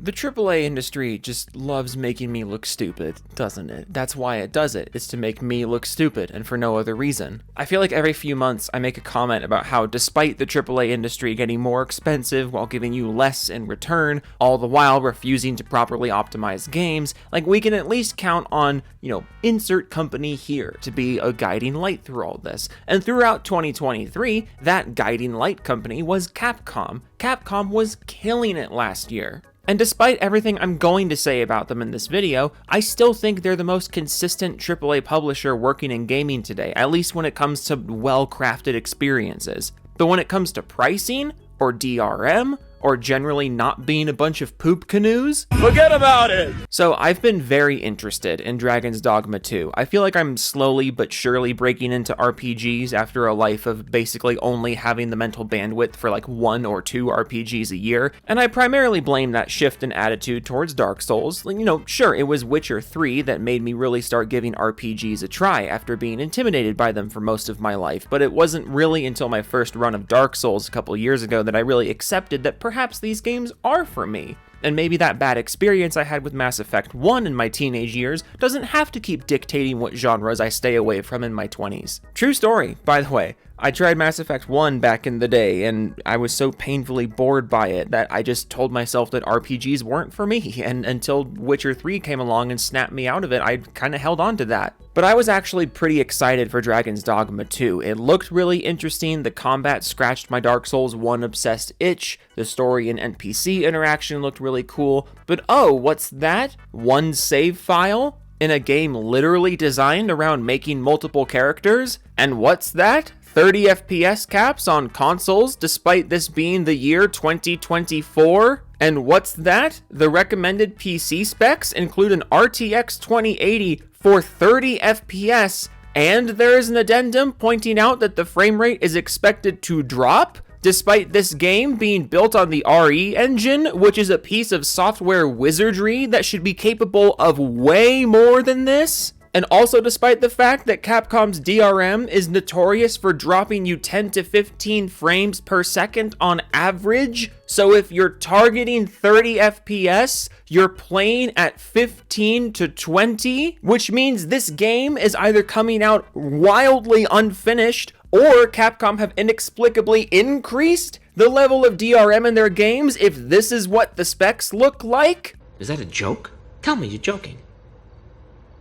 The AAA industry just loves making me look stupid, doesn't it? That's why it does it. It's to make me look stupid, and for no other reason. I feel like every few months I make a comment about how despite the AAA industry getting more expensive while giving you less in return, all the while refusing to properly optimize games, like we can at least count on, insert company here to be a guiding light through all this. And throughout 2023, that guiding light company was Capcom. Capcom was killing it last year. And despite everything I'm going to say about them in this video, I still think they're the most consistent AAA publisher working in gaming today, at least when it comes to well-crafted experiences. But when it comes to pricing, or DRM, or generally not being a bunch of poop canoes, forget about it! So I've been very interested in Dragon's Dogma 2. I feel like I'm slowly but surely breaking into RPGs after a life of basically only having the mental bandwidth for like 1 or 2 RPGs a year, and I primarily blame that shift in attitude towards Dark Souls. Sure, it was Witcher 3 that made me really start giving RPGs a try after being intimidated by them for most of my life, but it wasn't really until my first run of Dark Souls a couple years ago that I really accepted that perhaps these games are for me. And maybe that bad experience I had with Mass Effect 1 in my teenage years doesn't have to keep dictating what genres I stay away from in my 20s. True story, by the way. I tried Mass Effect 1 back in the day, and I was so painfully bored by it that I just told myself that RPGs weren't for me, and until Witcher 3 came along and snapped me out of it, I kind of held on to that. But I was actually pretty excited for Dragon's Dogma 2. It looked really interesting, the combat scratched my Dark Souls 1 obsessed itch, the story and NPC interaction looked really cool, but oh, what's that? One save file? In a game literally designed around making multiple characters? And what's that? 30 FPS caps on consoles despite this being the year 2024? And what's that? The recommended PC specs include an RTX 2080 for 30 FPS, and there is an addendum pointing out that the frame rate is expected to drop, despite this game being built on the RE engine, which is a piece of software wizardry that should be capable of way more than this. And also despite the fact that Capcom's DRM is notorious for dropping you 10 to 15 frames per second on average. So if you're targeting 30 FPS, you're playing at 15 to 20, which means this game is either coming out wildly unfinished or Capcom have inexplicably increased the level of DRM in their games if this is what the specs look like. Is that a joke? Tell me you're joking.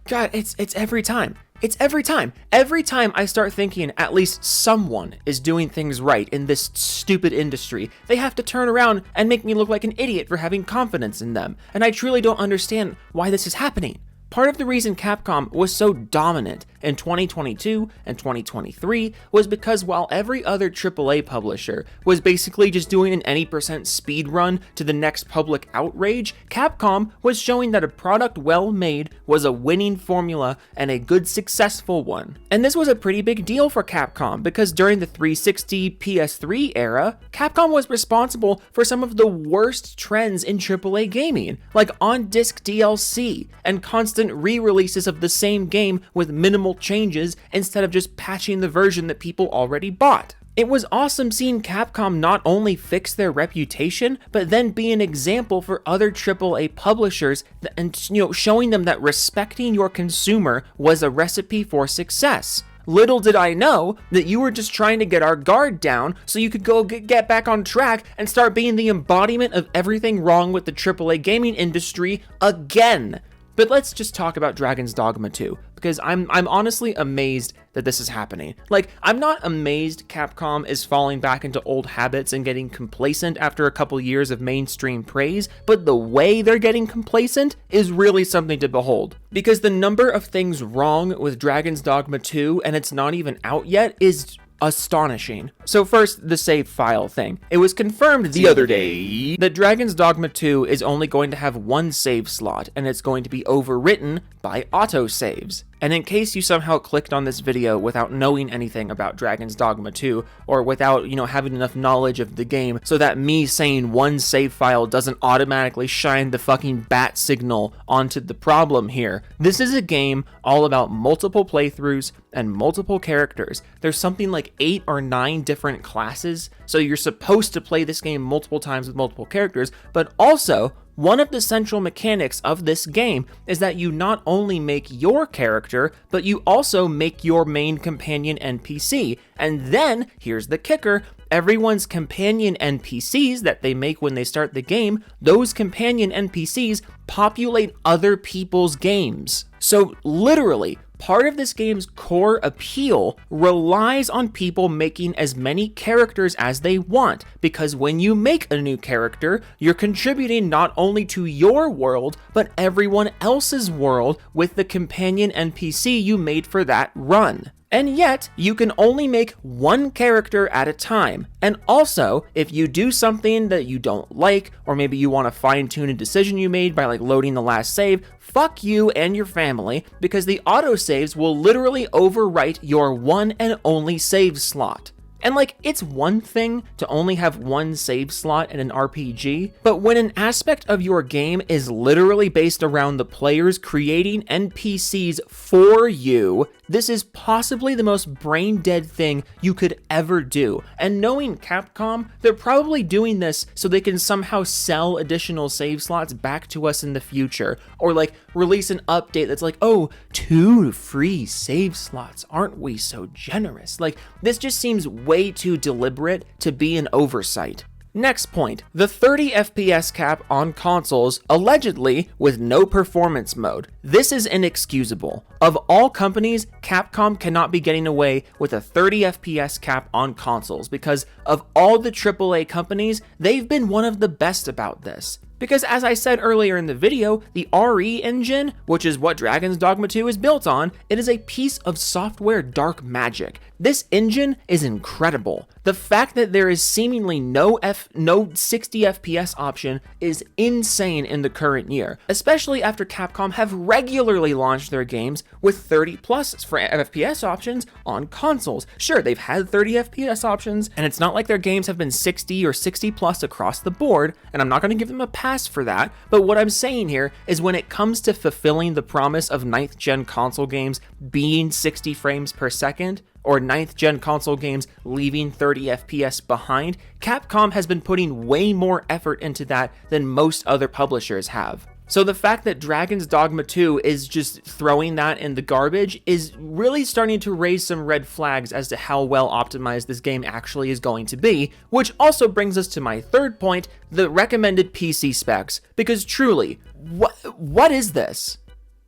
God, it's every time. It's every time. Every time I start thinking at least someone is doing things right in this stupid industry, they have to turn around and make me look like an idiot for having confidence in them. And I truly don't understand why this is happening. Part of the reason Capcom was so dominant in 2022 and 2023 was because while every other AAA publisher was basically just doing an any percent speed run to the next public outrage, Capcom was showing that a product well made was a winning formula and a good successful one. And this was a pretty big deal for Capcom because during the 360 PS3 era, Capcom was responsible for some of the worst trends in AAA gaming, like on-disc DLC and constant re-releases of the same game with minimal changes instead of just patching the version that people already bought. It was awesome seeing Capcom not only fix their reputation, but then be an example for other AAA publishers and showing them that respecting your consumer was a recipe for success. Little did I know that you were just trying to get our guard down so you could go get back on track and start being the embodiment of everything wrong with the AAA gaming industry again. But let's just talk about Dragon's Dogma 2, because I'm honestly amazed that this is happening. Like, I'm not amazed Capcom is falling back into old habits and getting complacent after a couple years of mainstream praise, but the way they're getting complacent is really something to behold. Because the number of things wrong with Dragon's Dogma 2, and it's not even out yet, is astonishing. So first, the save file thing. It was confirmed the other day that Dragon's Dogma 2 is only going to have one save slot, and it's going to be overwritten by autosaves. And in case you somehow clicked on this video without knowing anything about Dragon's Dogma 2, or without, having enough knowledge of the game, so that me saying one save file doesn't automatically shine the fucking bat signal onto the problem here, this is a game all about multiple playthroughs and multiple characters. There's something like 8 or 9 different different classes, so you're supposed to play this game multiple times with multiple characters, but also one of the central mechanics of this game is that you not only make your character, but you also make your main companion NPC. And then, here's the kicker, everyone's companion NPCs that they make when they start the game, those companion NPCs populate other people's games. So literally, part of this game's core appeal relies on people making as many characters as they want, because when you make a new character, you're contributing not only to your world, but everyone else's world with the companion NPC you made for that run. And yet, you can only make one character at a time. And also, if you do something that you don't like, or maybe you want to fine-tune a decision you made by like loading the last save, fuck you and your family, because the autosaves will literally overwrite your one and only save slot. And like, it's one thing to only have one save slot in an RPG, but when an aspect of your game is literally based around the players creating NPCs for you, this is possibly the most brain-dead thing you could ever do. And knowing Capcom, they're probably doing this so they can somehow sell additional save slots back to us in the future, or like release an update that's like, oh, 2 free save slots, aren't we so generous? Like, this just seems way too deliberate to be an oversight. Next point, the 30 FPS cap on consoles, allegedly with no performance mode. This is inexcusable. Of all companies, Capcom cannot be getting away with a 30 FPS cap on consoles, because of all the AAA companies, they've been one of the best about this. Because as I said earlier in the video, the RE engine, which is what Dragon's Dogma 2 is built on, it is a piece of software dark magic. This engine is incredible. The fact that there is seemingly no 60 FPS option is insane in the current year, especially after Capcom have regularly launched their games with 30 plus FPS options on consoles. Sure, they've had 30 FPS options, and it's not like their games have been 60 or 60 plus across the board, and I'm not going to give them a pass for that, but what I'm saying here is when it comes to fulfilling the promise of 9th gen console games being 60 frames per second, or 9th gen console games leaving 30 FPS behind, Capcom has been putting way more effort into that than most other publishers have. So the fact that Dragon's Dogma 2 is just throwing that in the garbage is really starting to raise some red flags as to how well optimized this game actually is going to be, which also brings us to my third point, the recommended PC specs. Because truly, what is this?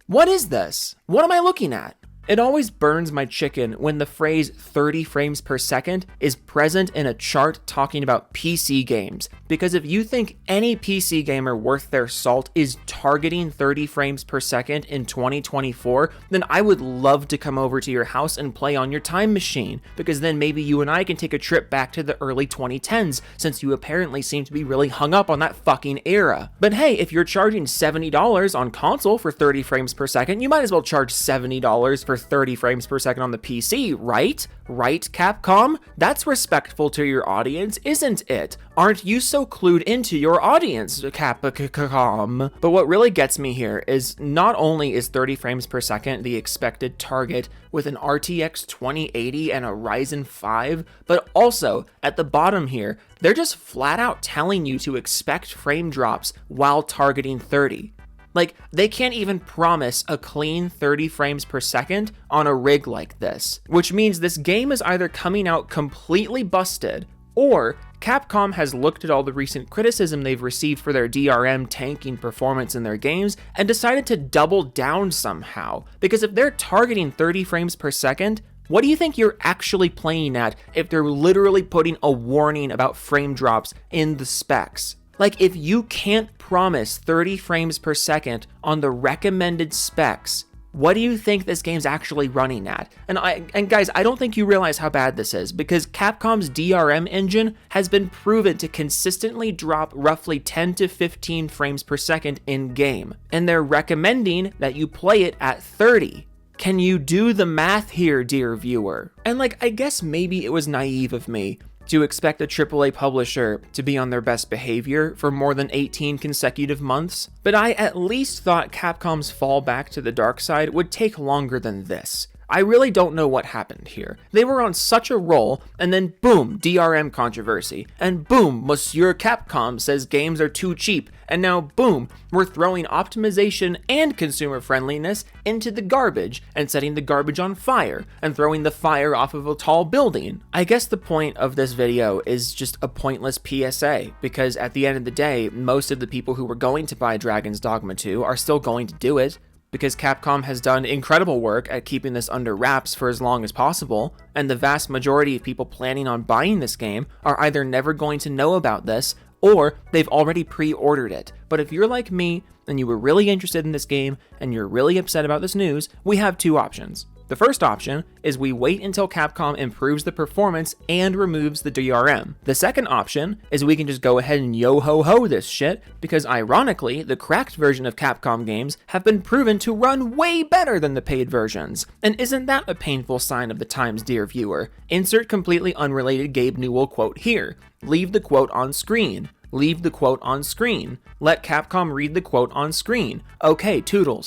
What is this? What am I looking at? It always burns my chicken when the phrase 30 frames per second is present in a chart talking about PC games, because if you think any PC gamer worth their salt is targeting 30 frames per second in 2024, then I would love to come over to your house and play on your time machine, because then maybe you and I can take a trip back to the early 2010s, since you apparently seem to be really hung up on that fucking era. But hey, if you're charging $70 on console for 30 frames per second, you might as well charge $70 for 30 frames per second on the PC, right? Right, Capcom? That's respectful to your audience, isn't it? Aren't you so clued into your audience, Capcom? But what really gets me here is not only is 30 frames per second the expected target with an RTX 2080 and a Ryzen 5, but also at the bottom here, they're just flat out telling you to expect frame drops while targeting 30. Like, they can't even promise a clean 30 frames per second on a rig like this, which means this game is either coming out completely busted, or Capcom has looked at all the recent criticism they've received for their DRM tanking performance in their games and decided to double down somehow. Because if they're targeting 30 frames per second, what do you think you're actually playing at if they're literally putting a warning about frame drops in the specs? Like, if you can't promise 30 frames per second on the recommended specs, what do you think this game's actually running at? And guys, I don't think you realize how bad this is, because Capcom's DRM engine has been proven to consistently drop roughly 10 to 15 frames per second in game, and they're recommending that you play it at 30. Can you do the math here, dear viewer? And like, I guess maybe it was naive of me to expect a AAA publisher to be on their best behavior for more than 18 consecutive months, but I at least thought Capcom's fall back to the dark side would take longer than this. I really don't know what happened here. They were on such a roll, and then boom, DRM controversy, and boom, Monsieur Capcom says games are too cheap, and now boom, we're throwing optimization and consumer friendliness into the garbage, and setting the garbage on fire, and throwing the fire off of a tall building. I guess the point of this video is just a pointless PSA, because at the end of the day, most of the people who were going to buy Dragon's Dogma 2 are still going to do it, because Capcom has done incredible work at keeping this under wraps for as long as possible, and the vast majority of people planning on buying this game are either never going to know about this, or they've already pre-ordered it. But if you're like me, and you were really interested in this game, and you're really upset about this news, we have two options. The first option is we wait until Capcom improves the performance and removes the DRM. The second option is we can just go ahead and yo-ho-ho this shit, because ironically, the cracked version of Capcom games have been proven to run way better than the paid versions. And isn't that a painful sign of the times, dear viewer? Insert completely unrelated Gabe Newell quote here. Leave the quote on screen. Leave the quote on screen. Let Capcom read the quote on screen. Okay, toodles.